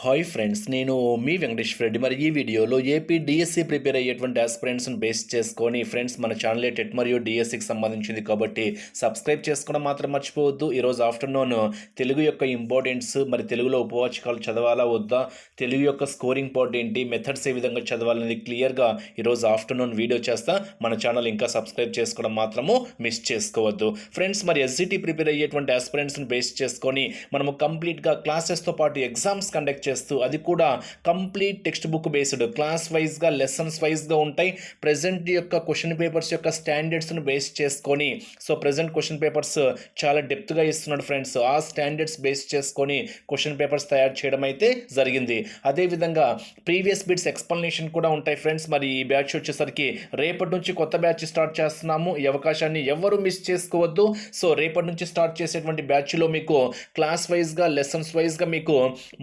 Hi friends, నేను మీ వెంకటేష్ రెడ్డి. మరి ఈ వీడియోలో ఏపీ డిఎస్సి ప్రిపేర్ అయ్యేటువంటి ఆస్పిరెంట్స్ని బేస్ చేసుకొని ఫ్రెండ్స్ మన ఛానల్ టెట్ మరియు డిఎస్సికి సంబంధించింది కాబట్టి సబ్స్క్రైబ్ చేసుకోవడం మాత్రం మర్చిపోవద్దు. ఈరోజు ఆఫ్టర్నూన్ తెలుగు యొక్క ఇంపార్టెన్స్, మరి తెలుగులో ఉపవాచకాలు చదవాలా వద్దా, తెలుగు యొక్క స్కోరింగ్ పార్ట్ ఏంటి, మెథడ్స్ ఏ విధంగా చదవాలనేది క్లియర్గా ఈరోజు ఆఫ్టర్నూన్ వీడియో చేస్తా. మన ఛానల్ ఇంకా సబ్స్క్రైబ్ చేసుకోవడం మాత్రము మిస్ చేసుకోవద్దు ఫ్రెండ్స్. మరి ఎస్జిటి ప్రిపేర్ అయ్యేటువంటి ఆస్పిరెంట్స్ని బేస్ చేసుకొని మనము కంప్లీట్గా క్లాసెస్తో పాటు ఎగ్జామ్స్ కండక్ట్ చేస్తూ, అది కూడా complete text book based, class వైజ్గా లెసన్స్ వైజ్గా ఉంటాయి. ప్రజెంట్ యొక్క క్వశ్చన్ పేపర్స్ యొక్క స్టాండర్డ్స్ను బేస్ చేసుకొని, సో ప్రజెంట్ క్వశ్చన్ పేపర్స్ చాలా డెప్త్గా ఇస్తున్నాడు ఫ్రెండ్స్. ఆ స్టాండర్డ్స్ బేస్ చేసుకొని క్వశ్చన్ పేపర్స్ తయారు చేయడం అయితే జరిగింది. అదేవిధంగా ప్రీవియస్ బిట్స్ ఎక్స్ప్లెనేషన్ కూడా ఉంటాయి ఫ్రెండ్స్. మరి ఈ బ్యాచ్ వచ్చేసరికి రేపటి నుంచి కొత్త బ్యాచ్ స్టార్ట్ చేస్తున్నాము. ఈ అవకాశాన్ని ఎవరు మిస్ చేసుకోవద్దు. సో రేపటి నుంచి స్టార్ట్ చేసేటువంటి బ్యాచ్లో మీకు క్లాస్ వైజ్గా లెసన్స్ వైజ్గా మీకు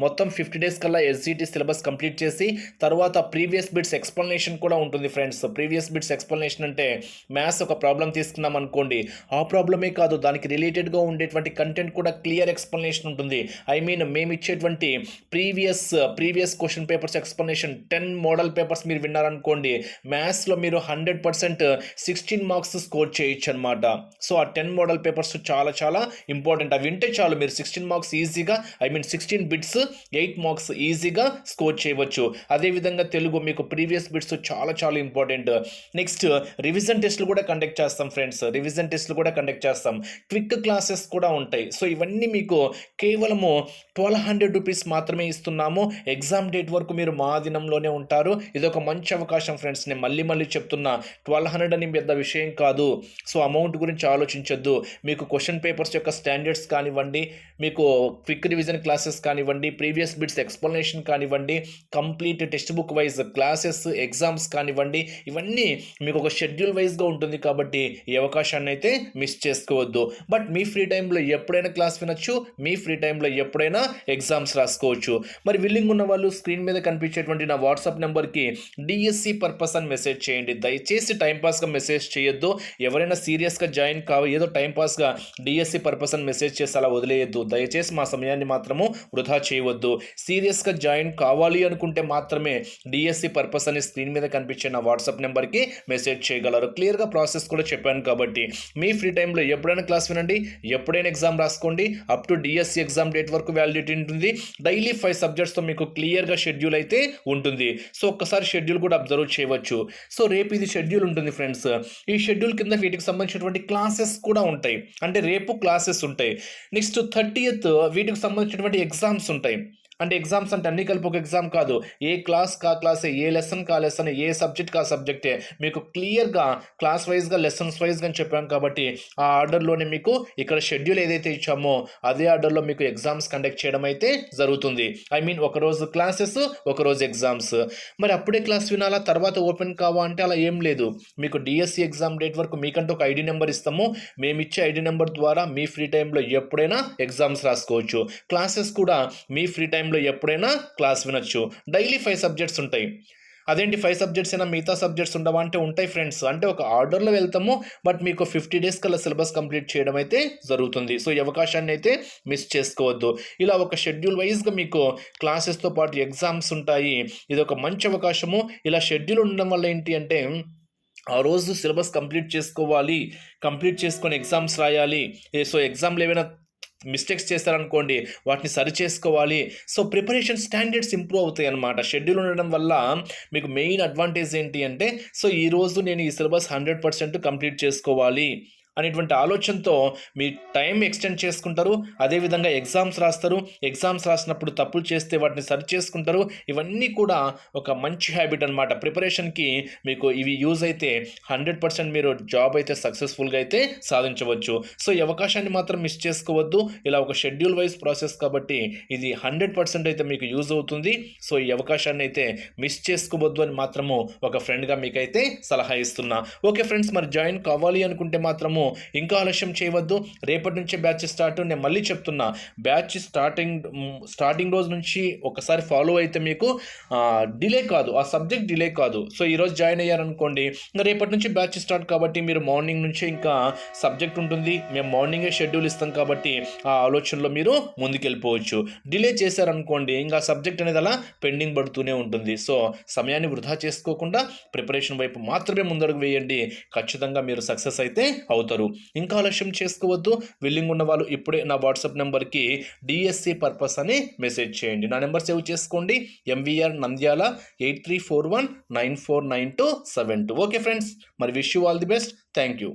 మొత్తం 50 డేస్ కల్లా ఎస్జిటి సిలబస్ కంప్లీట్ చేసి తర్వాత ప్రీవియస్ బిట్స్ ఎక్స్ప్లెనేషన్ కూడా ఉంటుంది ఫ్రెండ్స్. ప్రీవియస్ బిట్స్ ఎక్స్ప్లెనేషన్ అంటే మ్యాథ్స్ ఒక ప్రాబ్లం తీసుకున్నాం అనుకోండి, ఆ ప్రాబ్లమే కాదు, దానికి రిలేటెడ్గా ఉండేటువంటి కంటెంట్ కూడా క్లియర్ ఎక్స్ప్లెనేషన్ ఉంటుంది. ఐ మీన్ మేము ఇచ్చేటువంటి previous question papers explanation 10 model papers మీరు విన్నారనుకోండి, మ్యాథ్స్లో మీరు 100% 16 మార్క్స్ స్కోర్ చేయొచ్చు అనమాట. సో ఆ 10 మోడల్ పేపర్స్ చాలా చాలా ఇంపార్టెంట్. అవి వింటే చాలు, మీరు 16 మార్క్స్ ఈజీగా, ఐ మీన్ 16 బిట్స్ 8 మార్క్స్ ఈజీగా స్కోర్ చేయవచ్చు. అదేవిధంగా తెలుగు మీకు ప్రీవియస్ బిట్స్ చాలా చాలా ఇంపార్టెంట్. నెక్స్ట్ రివిజన్ టెస్ట్లు కూడా కండక్ట్ చేస్తాం ఫ్రెండ్స్. రివిజన్ టెస్ట్లు కూడా కండక్ట్ చేస్తాం. క్విక్ క్లాసెస్ కూడా ఉంటాయి. సో ఇవన్నీ మీకు కేవలము 1200 రూపీస్ మాత్రమే ఇస్తున్నాము. ఎగ్జామ్ డేట్ వరకు మీరు మా దినంలోనే ఉంటారు. ఇది ఒక మంచి అవకాశం ఫ్రెండ్స్. నేను మళ్ళీ చెప్తున్నా, 1200 అని పెద్ద విషయం కాదు. సో అమౌంట్ గురించి ఆలోచించొద్దు. మీకు క్వశ్చన్ పేపర్స్ యొక్క స్టాండర్డ్స్ కానివ్వండి, మీకు క్విక్ రివిజన్ క్లాసెస్ కానివ్వండి, ప్రీవియస్ బిట్స్ ఎక్స్ప్లెనేషన్ కానివ్వండి, complete text book wise classes exams కానివ్వండి, ఇవన్నీ మీకు ఒక షెడ్యూల్ వైజ్గా ఉంటుంది. కాబట్టి ఈ అవకాశాన్ని అయితే మిస్ చేసుకోవద్దు. బట్ మీ ఫ్రీ టైంలో ఎప్పుడైనా క్లాస్ వినొచ్చు, మీ ఫ్రీ టైంలో ఎప్పుడైనా ఎగ్జామ్స్ రాసుకోవచ్చు. మరి విల్లింగ్ ఉన్న వాళ్ళు స్క్రీన్ మీద కనిపించేటువంటి నా వాట్సాప్ నెంబర్కి డిఎస్సి పర్పస్ అని మెసేజ్ చేయండి. దయచేసి టైంపాస్గా మెసేజ్ చేయొద్దు. ఎవరైనా సీరియస్గా జాయిన్ ఏదో టైంపాస్గా డిఎస్సి పర్పస్ అని మెసేజ్ చేసి అలా వదిలేయద్దు. దయచేసి మా సమయాన్ని మాత్రము వృధా చేయవద్దు. సీరియస్గా జాయిన్ కావాలి అనుకుంటే మాత్రమే డిఎస్సి పర్పస్ అని స్క్రీన్ మీద కనిపించే నా వాట్సాప్ నెంబర్కి మెసేజ్ చేయగలరు. క్లియర్గా ప్రాసెస్ కూడా చెప్పాను. కాబట్టి మీ ఫ్రీ టైంలో ఎప్పుడైనా క్లాస్ వినండి, ఎప్పుడైనా ఎగ్జామ్ రాసుకోండి. Up to DSC exam date వరకు వ్యాలిడిటీ ఉంటుంది. డైలీ 5 సబ్జెక్ట్స్తో మీకు క్లియర్గా షెడ్యూల్ అయితే ఉంటుంది. సో ఒక్కసారి షెడ్యూల్ కూడా అబ్జర్వ్ చేయవచ్చు. సో రేపు ఇది షెడ్యూల్ ఉంటుంది ఫ్రెండ్స్. ఈ షెడ్యూల్ కింద వీటికి సంబంధించినటువంటి క్లాసెస్ కూడా ఉంటాయి. అంటే రేపు క్లాసెస్ ఉంటాయి. నెక్స్ట్ 30th వీటికి సంబంధించినటువంటి ఎగ్జామ్స్ ఉంటాయి. అంటే ఎగ్జామ్స్ అంటే అన్ని కలిపి ఒక ఎగ్జామ్ కాదు, ఏ క్లాస్ కా క్లాసే, ఏ లెసన్ కా లెసన్, ఏ సబ్జెక్ట్ కా సబ్జెక్టే. మీకు క్లియర్గా క్లాస్ వైజ్గా లెసన్స్ వైజ్గా అని చెప్పాం. కాబట్టి ఆ ఆర్డర్లోనే మీకు ఇక్కడ షెడ్యూల్ ఏదైతే ఇచ్చామో అదే ఆర్డర్లో మీకు ఎగ్జామ్స్ కండక్ట్ చేయడం అయితే జరుగుతుంది. ఐ మీన్ ఒకరోజు క్లాసెస్, ఒకరోజు ఎగ్జామ్స్. మరి అప్పుడే క్లాస్ వినాలా, తర్వాత ఓపెన్ కావా అంటే అలా ఏం లేదు. మీకు డిఎస్సి ఎగ్జామ్ డేట్ వరకు మీకంటూ ఒక ఐడి నెంబర్ ఇస్తాము. మేము ఇచ్చే ఐడి నెంబర్ ద్వారా మీ ఫ్రీ టైంలో ఎప్పుడైనా ఎగ్జామ్స్ రాసుకోవచ్చు. క్లాసెస్ కూడా మీ ఫ్రీ టైంలో ఎప్పుడైనా క్లాస్ వినొచ్చు. డైలీ 5 సబ్జెక్ట్స్ ఉంటాయి. అదేంటి 5 సబ్జెక్ట్స్ అయినా మిగతా సబ్జెక్ట్స్ ఉండవా అంటే ఉంటాయి ఫ్రెండ్స్. అంటే ఒక ఆర్డర్లో వెళ్తాము. బట్ మీకు 50 డేస్ కల్లా సిలబస్ కంప్లీట్ చేయడం అయితే జరుగుతుంది. సో ఈ అవకాశాన్ని అయితే మిస్ చేసుకోవద్దు. ఇలా ఒక షెడ్యూల్ వైజ్గా మీకు క్లాసెస్తో పాటు ఎగ్జామ్స్ ఉంటాయి. ఇది ఒక మంచి అవకాశము. ఇలా షెడ్యూల్ ఉండడం వల్ల ఏంటి అంటే ఆ రోజు సిలబస్ కంప్లీట్ చేసుకోవాలి, కంప్లీట్ చేసుకొని ఎగ్జామ్స్ రాయాలి. సో ఎగ్జామ్లో ఏమైనా మిస్టేక్స్ చేస్తారనుకోండి, వాటిని సరి చేసుకోవాలి. సో ప్రిపరేషన్ స్టాండర్డ్స్ ఇంప్రూవ్ అవుతాయి అన్నమాట. షెడ్యూల్ ఉండడం వల్ల మీకు మెయిన్ అడ్వాంటేజ్ ఏంటి అంటే, సో ఈరోజు నేను ఈ సిలబస్ 100% కంప్లీట్ చేసుకోవాలి అనేటువంటి ఆలోచనతో మీ టైం ఎక్స్టెండ్ చేసుకుంటారు. అదేవిధంగా ఎగ్జామ్స్ రాస్తారు. ఎగ్జామ్స్ రాసినప్పుడు తప్పులు చేస్తే వాటిని సరి చేసుకుంటారు. ఇవన్నీ కూడా ఒక మంచి హ్యాబిట్ అనమాట. ప్రిపరేషన్కి మీకు ఇవి యూజ్ అయితే 100% మీరు జాబ్ అయితే సక్సెస్ఫుల్గా అయితే సాధించవచ్చు. సో ఈ అవకాశాన్ని మాత్రం మిస్ చేసుకోవద్దు. ఇలా ఒక షెడ్యూల్ వైజ్ ప్రాసెస్ కాబట్టి ఇది 100% అయితే మీకు యూజ్ అవుతుంది. సో ఈ అవకాశాన్ని అయితే మిస్ చేసుకోవద్దు అని మాత్రము ఒక ఫ్రెండ్గా మీకైతే సలహా ఇస్తున్నా. ఓకే ఫ్రెండ్స్, మరి జాయిన్ కావాలి అనుకుంటే మాత్రము చేద్దాము. ఇంకా ఆలస్యం చేయవద్దు. రేపటి నుంచే బ్యాచ్ స్టార్ట్. నేను మళ్ళీ చెప్తున్నా, బ్యాచ్ స్టార్టింగ్ రోజు నుంచి ఒకసారి ఫాలో అయితే మీకు డిలే కాదు, ఆ సబ్జెక్ట్ డిలే కాదు. సో ఈరోజు జాయిన్ అయ్యారనుకోండి, ఇంకా రేపటి నుంచి బ్యాచ్ స్టార్ట్ కాబట్టి మీరు మార్నింగ్ నుంచే ఇంకా సబ్జెక్ట్ ఉంటుంది. మేము మార్నింగే షెడ్యూల్ ఇస్తాం కాబట్టి ఆ ఆలోచనలో మీరు ముందుకెళ్ళిపోవచ్చు. డిలే చేశారనుకోండి, ఇంకా సబ్జెక్ట్ అనేది అలా పెండింగ్ పడుతూనే ఉంటుంది. సో సమయాన్ని వృధా చేసుకోకుండా ప్రిపరేషన్ వైపు మాత్రమే ముందడుగు వేయండి. ఖచ్చితంగా మీరు సక్సెస్ అయితే అవుతారు. ఇంకా ఆలస్యం చేసుకోవద్దు. విల్లింగ్ ఉన్న వాళ్ళు ఇప్పుడే నా వాట్సాప్ నెంబర్కి డిఎస్సి పర్పస్ అని మెసేజ్ చేయండి. నా నెంబర్ సేవ్ చేసుకోండి, ఎంవీఆర్ నంద్యాల 8341949272. ఓకే ఫ్రెండ్స్, మరి wish you all the best. Thank you.